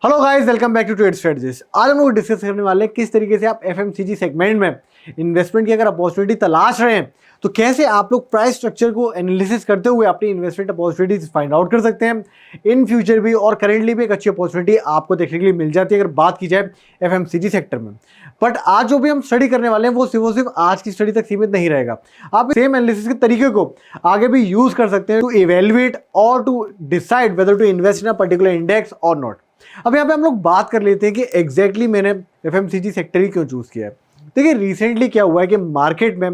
Hello guys, welcome back to trade strategies. आज हम लोग डिस्कस करने वाले हैं किस तरीके से आप एफएमसीजी सेगमेंट में इन्वेस्टमेंट की अगर अपॉर्चुनिटी तलाश रहे हैं तो कैसे आप लोग प्राइस स्ट्रक्चर को एनालिसिस करते हुए अपनी इन्वेस्टमेंट अपॉर्चुनिटीज फाइंड आउट कर सकते हैं। इन फ्यूचर भी और करेंटली भी एक अच्छी अपॉर्चुनिटी आपको देखने के लिए मिल जाती है अगर बात की जाए एफएमसीजी सेक्टर में। बट आज जो भी हम स्टडी करने वाले हैं वो सिर्फ आज की स्टडी तक सीमित नहीं रहेगा। आप सेम एनालिसिस के तरीके को आगे भी यूज कर सकते हैं टू इवेल्युएट और to decide whether to invest in a particular index और नॉट। अब यहाँ पे हम लोग बात कर लेते हैं कि एग्जैक्टली मैंने एफएमसीजी सेक्टर ही क्यों चूज किया है। देखिए रिसेंटली क्या हुआ है कि मार्केट में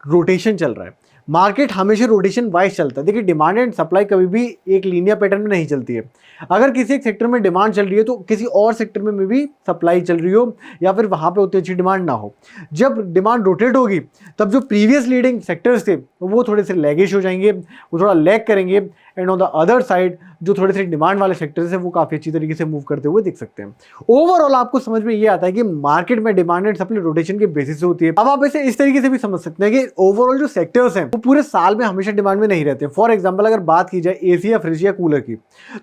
रोटेशन चल रहा है। मार्केट हमेशा रोटेशन वाइज चलता है। देखिए डिमांड एंड सप्लाई कभी भी एक लीनियर पैटर्न में नहीं चलती है। अगर किसी एक सेक्टर में डिमांड चल रही है तो किसी और सेक्टर में भी सप्लाई चल रही हो या फिर वहां पे उतनी अच्छी डिमांड ना हो। जब डिमांड रोटेट होगी तब जो प्रीवियस लीडिंग सेक्टर्स थे वो थोड़े से लैगिश हो जाएंगे, वो थोड़ा लैग करेंगे and on the other side जो थोड़े से डिमांड वाले सेक्टर्स हैं वो काफी अच्छी तरीके से मूव करते हुए दिख सकते हैं। ओवरऑल आपको समझ में ये आता है कि मार्केट में डिमांड एंड सप्लाई रोटेशन के बेसिस से होती है। अब आप इसे इस तरीके से भी समझ सकते हैं कि ओवरऑल जो सेक्टर्स हैं वो पूरे साल में हमेशा डिमांड में नहीं रहते। फॉर एग्जाम्पल अगर बात की जाए एसी या फ्रिज या कूलर की,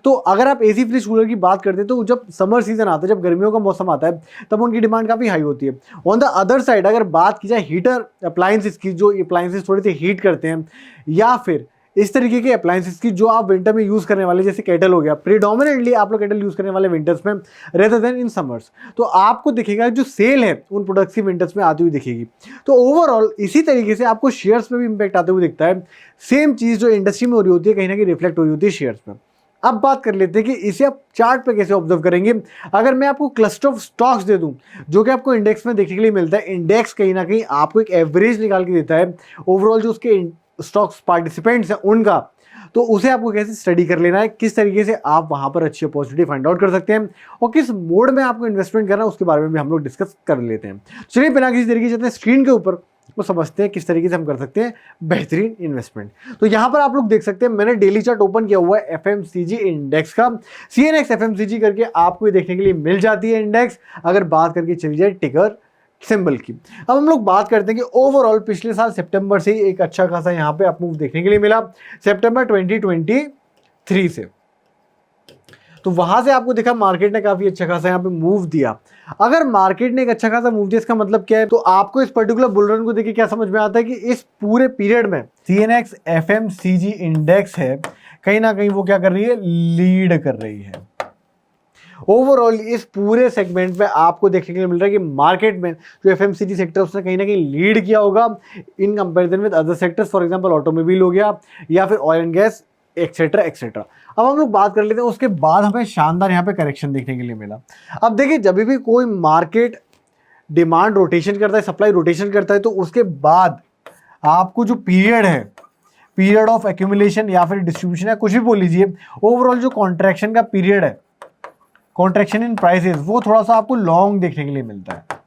तो अगर आप एसी फ्रिज कूलर की बात करते हैं तो जब समर सीजन आता है, जब गर्मियों का मौसम आता है तब उनकी डिमांड काफी हाई होती है। ऑन द अदर साइड अगर बात की जाए हीटर अप्लायंसेस की, जो अप्लायंसेस थोड़े से हीट करते हैं या फिर इस तरीके के अप्लायंसेस की जो आप विंटर में यूज करने वाले, जैसे केटल हो गया, प्रीडोमिनेटली आप लोग केटल यूज करने वाले विंटर्स में रेदर देन इन समर्स, तो आपको दिखेगा जो सेल है उन प्रोडक्ट्स की विंटर्स में आती हुई दिखेगी। तो ओवरऑल इसी तरीके से आपको शेयर्स में भी इंपैक्ट आते हुए दिखता है। सेम चीज जो इंडस्ट्री में हो रही होती है कहीं ना कहीं रिफ्लेक्ट हो रही होती है शेयर्स में। अब बात कर लेते हैं कि इसे आप चार्ट पे कैसे ऑब्जर्व करेंगे। अगर मैं आपको क्लस्टर ऑफ स्टॉक्स दे दूं जो कि आपको इंडेक्स में देखने के लिए मिलता है, इंडेक्स कहीं ना कहीं आपको एक एवरेज निकाल के देता है ओवरऑल जो उसके स्टॉक्स पार्टिसिपेंट्स हैं उनका, तो उसे आपको कैसे स्टडी कर लेना है, किस तरीके से आप वहां पर अच्छी अपॉर्चुनिटी फाइंड आउट कर सकते हैं और किस मोड में आपको इन्वेस्टमेंट करना है उसके बारे में भी हम लोग डिस्कस कर लेते हैं। चलिए बिना किसी तरीके से स्क्रीन के ऊपर वो समझते हैं किस तरीके से हम कर सकते हैं बेहतरीन इन्वेस्टमेंट। तो यहाँ पर आप लोग देख सकते हैं मैंने डेली चार्ट ओपन किया हुआ है एफएमसीजी इंडेक्स का, सीएनएक्स एफएमसीजी करके आपको ये देखने के लिए मिल जाती है इंडेक्स, अगर बात करके चली जाए टिकर सिंबल की। अब हम लोग बात करते हैं कि ओवरऑल पिछले साल सितंबर से ही एक अच्छा खासा यहाँ पे अप मूव देखने के लिए मिला, सितंबर 2023 से। तो वहां से आपको देखा मार्केट ने काफी अच्छा खासा यहाँ पे मूव दिया। अगर मार्केट ने एक अच्छा खासा मूव दिया इसका मतलब क्या है, तो आपको इस पर्टिकुलर बुल रन को देखिए क्या समझ में आता है कि इस पूरे पीरियड में सीएनएक्स एफएमसीजी इंडेक्स है कहीं ना कहीं वो क्या कर रही है, लीड कर रही है। ओवरऑल इस पूरे सेगमेंट में आपको देखने के लिए मिल रहा है कि मार्केट में जो एफएमसीजी सेक्टर उसने कहीं ना कहीं लीड किया होगा in comparison with other sectors, for example automobile हो गया या फिर oil and gas etcetera etcetera. अब हम लोग बात कर लेते हैं उसके बाद हमें शानदार यहाँ पे करेक्शन देखने के लिए मिला। अब देखिए जब भी कोई मार्केट डिमांड रोटेशन करता है, सप्लाई रोटेशन करता है, तो उसके बाद आपको जो पीरियड है, पीरियड ऑफ एक्यूमुलेशन या फिर डिस्ट्रीब्यूशन या कुछ भी बोल लीजिए, ओवरऑल जो कॉन्ट्रैक्शन का पीरियड है, कॉन्ट्रैक्शन इन प्राइसेस, वो थोड़ा सा आपको लॉन्ग देखने के लिए मिलता है।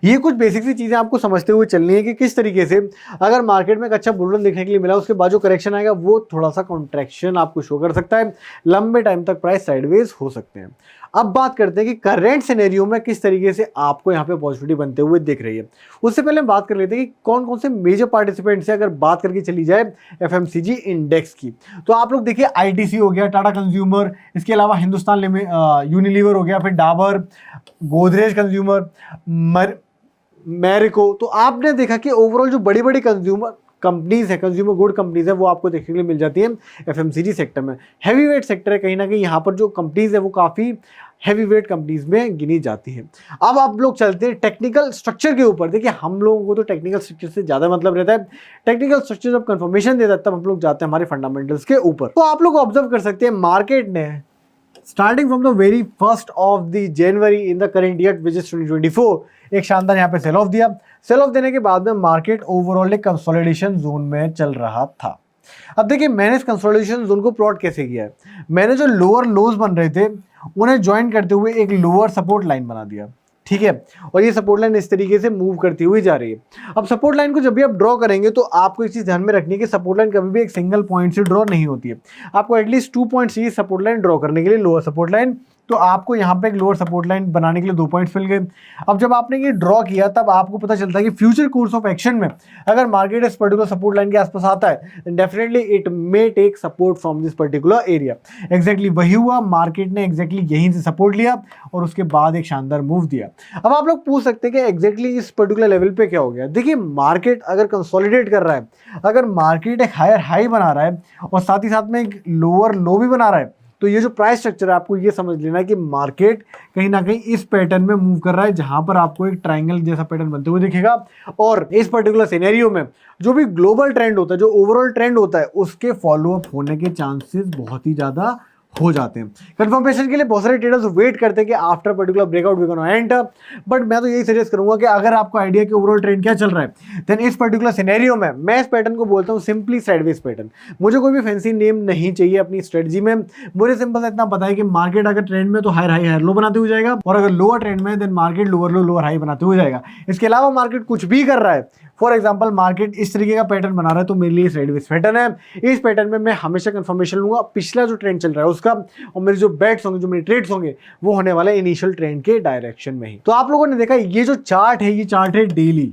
ये कुछ बेसिक सी चीजें आपको समझते हुए चलनी है कि किस तरीके से अगर मार्केट में एक अच्छा बुल रन देखने के लिए मिला उसके बाद जो करेक्शन आएगा वो थोड़ा सा कॉन्ट्रैक्शन आपको शो कर सकता है, लंबे टाइम तक प्राइस साइडवेज हो सकते हैं। अब बात करते हैं कि करंट सिनेरियो में किस तरीके से आपको यहाँ पे अपॉर्चुनिटी बनते हुए दिख रही है। उससे पहले हम बात कर लेते हैं कि कौन कौन से मेजर पार्टिसिपेंट्स हैं। अगर बात करके चली जाए एफएमसीजी इंडेक्स की, तो आप लोग देखिए आईटीसी हो गया, टाटा कंज्यूमर, इसके अलावा हिंदुस्तान यूनिलीवर हो गया, फिर डाबर, गोदरेज कंज्यूमर, मैरिको। तो आपने देखा कि ओवरऑल जो बड़ी बड़ी कंज्यूमर कंपनीज है, कंज्यूमर गुड कंपनीज है, वो आपको देखने के लिए मिल जाती है एफएमसीजी सेक्टर में। हैवी वेट सेक्टर है कहीं ना कहीं, यहाँ पर जो कंपनीज है वो काफ़ी हैवी वेट कंपनीज में गिनी जाती है। अब आप लोग चलते हैं टेक्निकल स्ट्रक्चर के ऊपर। देखिए हम लोगों को तो टेक्निकल स्ट्रक्चर से ज़्यादा मतलब रहता है, टेक्निकल स्ट्रक्चर जब कंफर्मेशन देता है तब हम लोग जाते हैं हमारे फंडामेंटल्स के ऊपर। तो आप लोग ऑब्जर्व कर सकते हैं मार्केट ने starting from the very first of the January in the current year which is 2024 एक शानदार यहाँ पे सेल ऑफ दिया। सेल ऑफ देने के बाद में मार्केट ओवरऑल एक कंसोलिडेशन जोन में चल रहा था। अब देखिए मैंने इस कंसोलिडेशन जोन को प्लॉट कैसे किया है, मैंने जो लोअर लोज बन रहे थे उन्हें ज्वाइन करते हुए एक लोअर सपोर्ट लाइन बना दिया, ठीक है, और ये सपोर्ट लाइन इस तरीके से मूव करती हुई जा रही है। अब सपोर्ट लाइन को जब भी आप ड्रॉ करेंगे तो आपको एक चीज ध्यान में रखनी है कि सपोर्ट लाइन कभी भी एक सिंगल पॉइंट से ड्रॉ नहीं होती है, आपको एटलीस्ट 2 पॉइंट चाहिए सपोर्ट लाइन ड्रॉ करने के लिए, लोअर सपोर्ट लाइन तो आपको यहाँ पे एक लोअर सपोर्ट लाइन बनाने के लिए 2 पॉइंट्स मिल गए। अब जब आपने ये ड्रॉ किया तब आपको पता चलता है कि फ्यूचर कोर्स ऑफ एक्शन में अगर मार्केट इस पर्टिकुलर सपोर्ट लाइन के आसपास आता है then definitely it may take support from this particular area. Exactly वही हुआ, मार्केट ने एग्जैक्टली यहीं से सपोर्ट लिया और उसके बाद एक शानदार मूव दिया। अब आप लोग पूछ सकते हैं कि एग्जैक्टली इस पर्टिकुलर लेवल पे क्या हो गया। देखिए मार्केट अगर कंसोलिडेट कर रहा है, अगर मार्केट एक हायर हाई बना रहा है और साथ ही साथ में एक लोअर लो भी बना रहा है, तो ये जो प्राइस स्ट्रक्चर है आपको ये समझ लेना है कि मार्केट कहीं ना कहीं इस पैटर्न में मूव कर रहा है, जहां पर आपको एक ट्रायंगल जैसा पैटर्न बनते हुए दिखेगा। और इस पर्टिकुलर सिनेरियो में जो भी ग्लोबल ट्रेंड होता है, जो ओवरऑल ट्रेंड होता है, उसके फॉलो अप होने के चांसेस बहुत ही ज्यादा हो जाते हैं। कंफर्मेशन के लिए बहुत सारे ट्रेडर्स वेट करते हैं कि after particular breakout we gonna enter, but मैं तो यही सजेस्ट करूंगा कि अगर आपको आइडिया कि ओवरऑल ट्रेंड क्या चल रहा है देन इस पर्टिकुलर सिनेरियो में मैं इस पैटर्न को बोलता हूं सिंपली साइडवेज पैटर्न। मुझे कोई भी फैंसी नेम नहीं चाहिए अपनी स्ट्रेटजी में, मुझे सिंपल सा इतना पता है कि मार्केट अगर ट्रेंड में तो हायर हाई हायर लो बनाते हुए जाएगा और अगर लोअर ट्रेंड में then market lower low lower high बनाते हुए जाएगा। इसके अलावा मार्केट कुछ भी कर रहा है, फॉर एग्जाम्पल मार्केट इस तरीके का पैटर्न बना रहा है तो मेरे लिए साइडवेज पैटर्न है। इस पैटर्न में मैं हमेशा कंफर्मेशन लूंगा पिछला जो ट्रेंड चल रहा है उसका, और मेरे जो बेट्स होंगे, जो मेरे ट्रेड्स होंगे वो होने वाले इनिशियल ट्रेंड के डायरेक्शन में ही। तो आप लोगों ने देखा ये जो चार्ट है ये चार्ट है डेली,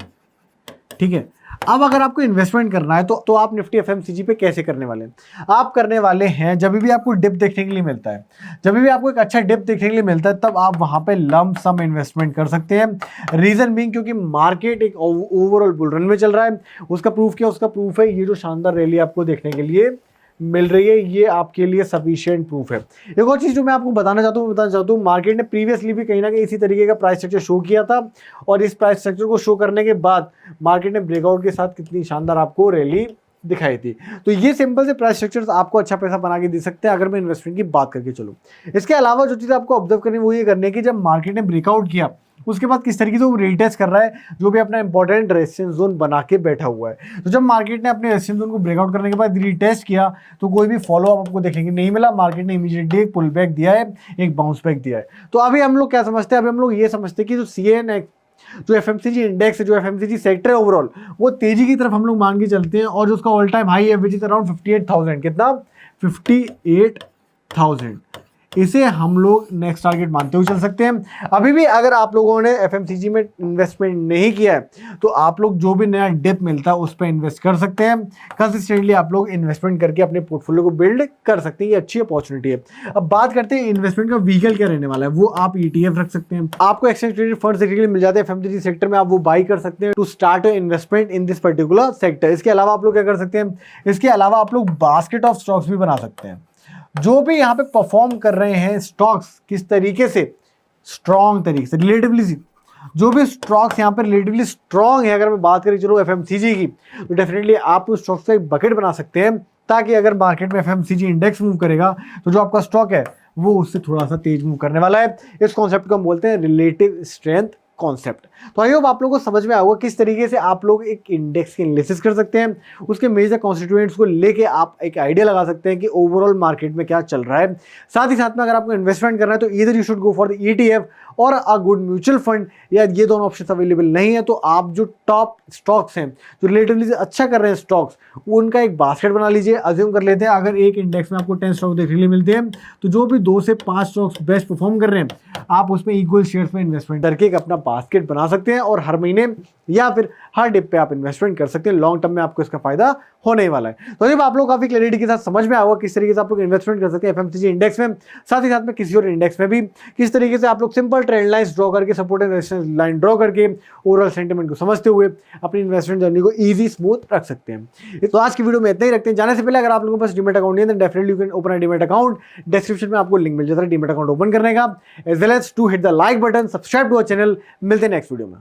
ठीक है। अब अगर आपको इन्वेस्टमेंट करना है तो आप निफ्टी एफएमसीजी पे कैसे करने वाले हैं? आप करने वाले हैं जब भी आपको डिप देखने के लिए मिलता है, जब भी आपको एक अच्छा डिप देखने के लिए मिलता है तब आप वहां पे लंप सम इन्वेस्टमेंट कर सकते हैं। रीजन बीइंग क्योंकि मार्केट एक ओवरऑल बुल रन में चल रहा है। उसका प्रूफ क्या? उसका प्रूफ है ये जो शानदार रैली आपको देखने के लिए मिल रही है, ये आपके लिए सफिशिएंट प्रूफ है। एक और चीज जो मैं आपको बताना चाहता हूँ, मार्केट ने प्रीवियसली भी कहीं ना कहीं इसी तरीके का प्राइस स्ट्रक्चर शो किया था और इस प्राइस स्ट्रक्चर को शो करने के बाद मार्केट ने ब्रेकआउट के साथ कितनी शानदार आपको रैली दिखाई थी। तो ये सिंपल से प्राइस स्ट्रक्चर्स आपको अच्छा पैसा बना के दे सकते हैं अगर मैं इन्वेस्टमेंट की बात करके चलूँ। इसके अलावा जो चीज़ आपको ऑब्जर्व करनी वो ये करनी है कि जब मार्केट ने ब्रेकआउट किया उसके बाद किस तरीके से वो रीटेस्ट कर रहा है, जो भी अपना इंपॉर्टेंट रेजिस्टेंस जोन बना के बैठा हुआ है। तो जब मार्केट ने अपने रेजिस्टेंस जोन को ब्रेकआउट करने के बाद रीटेस्ट किया तो कोई भी फॉलो अप आपको देखने नहीं मिला। मार्केट ने इमीडिएटली एक पुल बैक दिया है, एक बाउंस बैक दिया है। तो अभी हम लोग क्या समझते हैं? अभी हम लोग ये समझते हैं कि जो CNX जो एफएमसीजी इंडेक्स है, जो एफएमसीजी सेक्टर है ओवरऑल, वो तेजी की तरफ हम लोग मान के चलते हैं और जो उसका ऑल टाइम हाई है विच इज अराउंड 58,000। कितना? 58,000। इसे हम लोग नेक्स्ट टारगेट मानते हुए चल सकते हैं। अभी भी अगर आप लोगों ने एफएमसीजी में इन्वेस्टमेंट नहीं किया है तो आप लोग जो भी नया डिप मिलता है उस पर इन्वेस्ट कर सकते हैं। कंसिस्टेंटली आप लोग इन्वेस्टमेंट करके अपने पोर्टफोलियो को बिल्ड कर सकते हैं, ये अच्छी अपॉर्चुनिटी है। अब बात करते हैं इन्वेस्टमेंट का व्हीकल क्या रहने वाला है। वो आप ETF रख सकते हैं, आपको एक्सचेंज ट्रेडेड फंड्स देखने के लिए मिल जाते हैं एफएमसीजी सेक्टर में, आप वो बाई कर सकते हैं to start investment in this particular sector. इसके अलावा आप लोग क्या कर सकते हैं? इसके अलावा आप लोग बास्केट ऑफ स्टॉक्स भी बना सकते हैं। जो भी यहाँ पे परफॉर्म कर रहे हैं स्टॉक्स किस तरीके से, स्ट्रॉन्ग तरीके से, रिलेटिवली जो भी स्टॉक्स यहाँ पे रिलेटिवली स्ट्रॉन्ग है, अगर मैं बात करें चलो एफएमसीजी की, तो डेफिनेटली आप उस स्टॉक्स का एक बकेट बना सकते हैं ताकि अगर मार्केट में एफएमसीजी इंडेक्स मूव करेगा तो जो आपका स्टॉक है वो उससे थोड़ा सा तेज मूव करने वाला है। इस कॉन्सेप्ट को हम बोलते हैं रिलेटिव स्ट्रेंथ कॉन्सेप्ट। तो आई होप आप लोगों को समझ में आएगा किस तरीके से आप लोग एक इंडेक्स की एनालिसिस कर सकते हैं, उसके मेजर कॉन्स्टिट्यूएंट्स को लेके आप एक आइडिया लगा सकते हैं कि ओवरऑल मार्केट में क्या चल रहा है। साथ ही साथ में अगर आपको इन्वेस्टमेंट करना है तो either you should go for the ETF और अ गुड म्यूचुअल फंड, या ये दोनों ऑप्शन अवेलेबल नहीं है तो आप जो टॉप स्टॉक्स हैं, जो रिलेटिवली अच्छा कर रहे हैं स्टॉक्स, उनका एक बास्केट बना लीजिए। अज्यूम कर लेते हैं अगर एक इंडेक्स में आपको 10 स्टॉक देखने के लिए मिलते हैं तो जो भी 2 से 5 स्टॉक्स बेस्ट परफॉर्म कर रहे हैं आप उसमें इक्वल शेयर्स में इन्वेस्टमेंट करके एक अपना बास्केट बना सकते हैं और हर महीने या फिर हर डिप पे आप इन्वेस्टमेंट कर सकते हैं। लॉन्ग टर्म में आपको इसका फायदा होने वाला है। तो जब आप लोग काफी क्लैरिटी के साथ समझ में आएगा किस तरीके से आप लोग इन्वेस्टमेंट कर सकते हैं एफएमसीजी इंडेक्स में, साथ ही साथ में किसी और इंडेक्स में भी किस तरीके से आप लोग सिंपल ट्रेंड लाइंस ड्रॉ करके, support and resistance line draw करके ओवरऑल सेंटिमेंट को समझते हुए अपनी इन्वेस्टमेंट जर्नी को इजी स्मूथ रख सकते हैं। तो आज की वीडियो में इतना ही रखते हैं। जाने से पहले अगर आप लोगों के पास डीमैट अकाउंट नहीं है तो definitely you can open a demat account. Description में आपको लिंक मिल जाता है डीमैट अकाउंट ओपन करने का, as well as to hit the like button, subscribe to our channel. मिलते हैं नेक्स्ट वीडियो में।